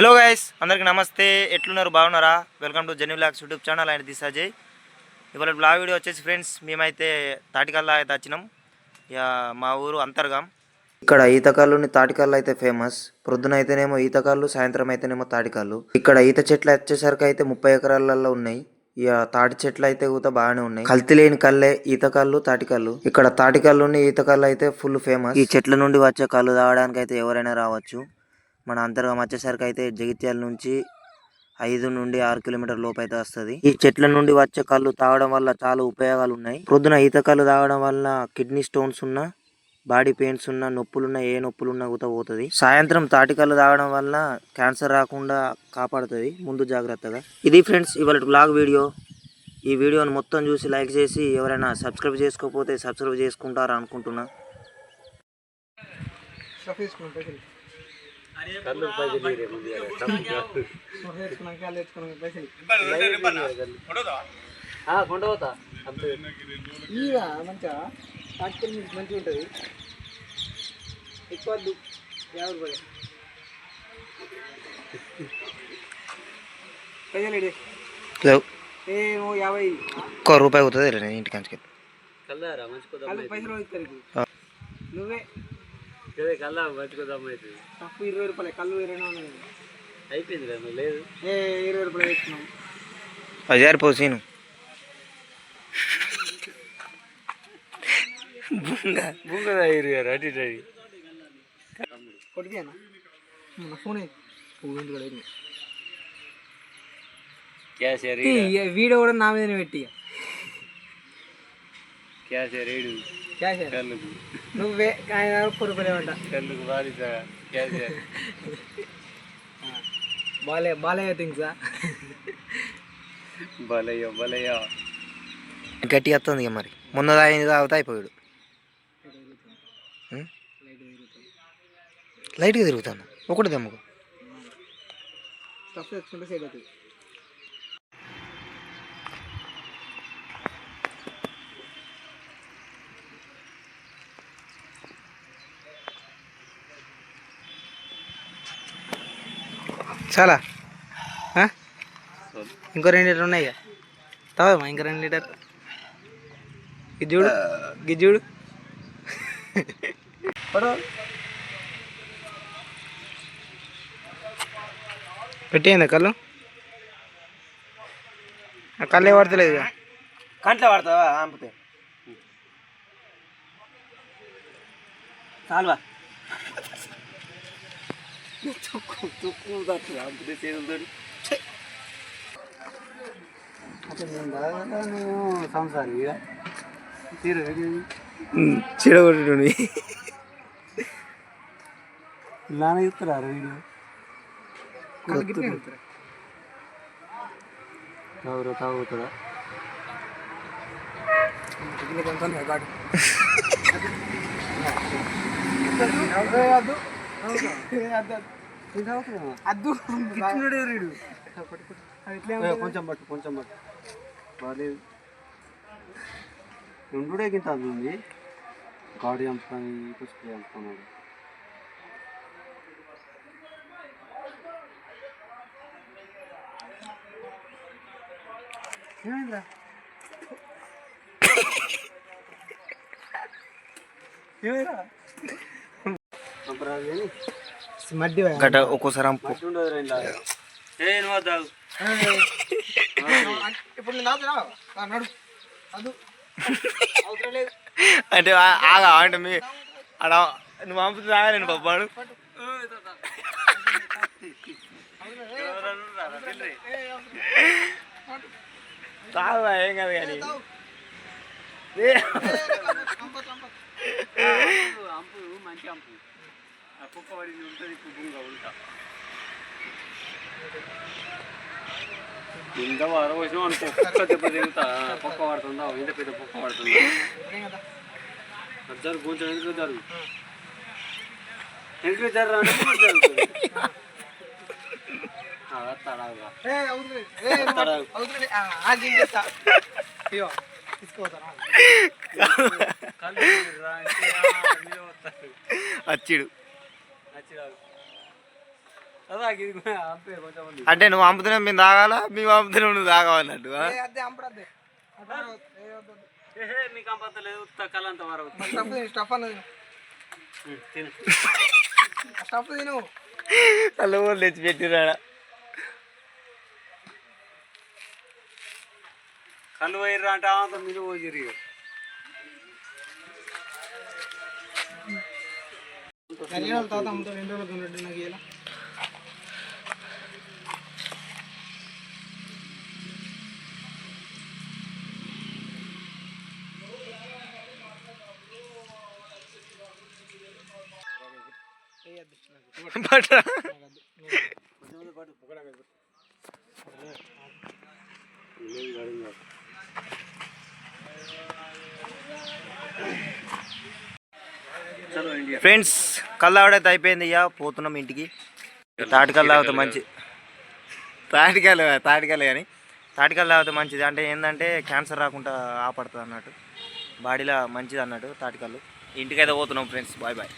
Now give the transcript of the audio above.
Hello guys, అందరికి నమస్తే. ఎట్లున్నారు? బాగున్నారా? వెల్కమ్ టు జెన్యూ vlogs YouTube channel. And this Ajay. ఇవాళ బ్లాగ్ వీడియో వచ్చేసి ఫ్రెండ్స్, మేమైతే తాటికల్లా అయితే వచ్చినాం. ఇక మా ఊరు అంతర్గాం. ఇక్కడ ఈతకాళ్ళుని తాటికల్లు అయితే ఫేమస్. ప్రొద్దున అయితేనేమో ఈతకాళ్ళు, సాయంత్రం అయితేనేమో తాటికల్లు. ఇక్కడ ఈత చెట్లు వచ్చేసరికి అయితే 30 ఎకరాలలో ఉన్నాయి. ఇక తాటి చెట్లు అయితే కూడా బాగానే ఉన్నాయి. కల్తీ లేని కళ్ళే ఈతకల్లు, తాటికల్లు. ఇక్కడ తాటికల్లుని ఈతకల్లు అయితే ఫుల్ ఫేమస్. ఈ చెట్ల నుండి వచ్చే కళ్ళు తాగడానికి అయితే ఎవరైనా రావచ్చు. మన అంతర్గం వచ్చేసరికి అయితే జగిత్యాల నుంచి 5 నుండి 6 కిలోమీటర్ లోపు అయితే వస్తుంది. ఈ చెట్ల నుండి వచ్చే కళ్ళు తాగడం వల్ల చాలా ఉపయోగాలు ఉన్నాయి. ప్రొద్దున ఈత కళ్ళు తాగడం వల్ల కిడ్నీ స్టోన్స్ ఉన్నా, బాడీ పెయిన్స్ ఉన్నా, నొప్పులున్నా, ఏ నొప్పులున్నా కూడా పోతుంది. సాయంత్రం తాటికల్లు తాగడం వల్ల క్యాన్సర్ రాకుండా కాపాడుతుంది ముందు జాగ్రత్తగా. ఇది ఫ్రెండ్స్ ఇవాళ బ్లాగ్ వీడియో. ఈ వీడియోని మొత్తం చూసి లైక్ చేసి ఎవరైనా సబ్స్క్రైబ్ చేసుకోకపోతే సబ్స్క్రైబ్ చేసుకుంటారు అనుకుంటున్నా. కొండపోతా మంచిగా తాటికల్ మంచిగా ఉంటుంది. ఎక్కువ 50 రూపాయలు లేవు, 50 ఒక్క రూపాయి అవుతుంది. నేను ఇంటికి అంచుకెళ్ళి పైసలు ఇస్తారు. నువ్వే కల్లా మంచుకోదాం అవుతుంది. తప్పు 20 రూపాయలు కళ్ళు 20 అయిపోయింది కదా. లేదు 20 రూపాయలు వేస్తున్నాం. 1000 పోసీను కొట్టిపోయానా ఫోన్ వీడియో కూడా నా మీదనే పెట్టి నువ్వే 1 రూపాయలు ఏమంట. బాలయ్య థింగ్సా బలయ్య గట్టి వస్తుంది. ఇక మరి మొన్న తాగింది తాగుతా అయిపోయాడు. లైట్గా తిరుగుతాను ఒకటి దమ్ముకు. చాలా ఇంకో 2 లీటర్లు ఉన్నాయి. తావమ్మా ఇంకో 2 లీటర్. గిజ్జుడు గిజ్జుడు పెట్టేయిందా కళ్ళు? ఆ కళ్ళే పడతలేదు. ఇక కంట్లో పడతావా? ఆంపితే చాలువా. సంసారి చెడగొట్టు ఇలానే ఇస్తారా వీడియో? తాగుతాడా? కొంచెం పట్టు బాగాలేదు. రెండుడే గింత అది ఉంది. గాడి చంపుకొని పుష్ప చంపుకున్నాడు. ఏమైందా? మడ్డి గట్ట ఒక్కోసారి అంటే ఆగా అంటే మీ అడ నువ్వు పంపుతుంది ఆగా నేను పప్పాడు తాగా ఏం కాదు కానీ అంపు మంచి అంపు కుక్క పడింది ఉంటుంది. కుప్పగా ఉంటా ఇంత వారం వచ్చినా అనుకో కుక్క దెబ్బ తిరుగుతా. కుక్క పడుతుందా? ఇంత పెద్ద కుక్క పడుతుందా? జరుగు కొంచెం వెనుక జరుగు. వెనుక జరుగుతుంది. అచ్చిడు అదా ఇది అంతే కొంచెం ఉంది. అంటే నువ్వు అమ్ముతున్నావు మేము తాగాలా, మేము అమ్ముతున్నావు నువ్వు తాగావన్నట్టు. అదే అంపడద్దే మీకు అంపలేదు కలంత వరకు స్టఫ్ అన్నది తిను స్టఫ్ తిను అల్ల ఊళ్ళు తెచ్చి పెట్టిరాడా. కళ్ళు పోయిర్రా అంటే అంత మీరు పోసిరు. తాత అమ్ముతాడు 2 రోజులు ఉన్నట్టు నాకు ఇలా ఫ్రెండ్స్ కళ్ళు ఆవిడైతే అయిపోయింది. ఇక పోతున్నాం ఇంటికి. తాటికల్లు తాగితే మంచి తాటికల్లు కానీ తాటికల్లు తాగితే మంచిది. అంటే ఏంటంటే క్యాన్సర్ రాకుండా ఆపడుతుంది అన్నట్టు, బాడీలో మంచిది అన్నట్టు తాటికల్లు. ఇంటికైతే పోతున్నాం ఫ్రెండ్స్. Bye bye.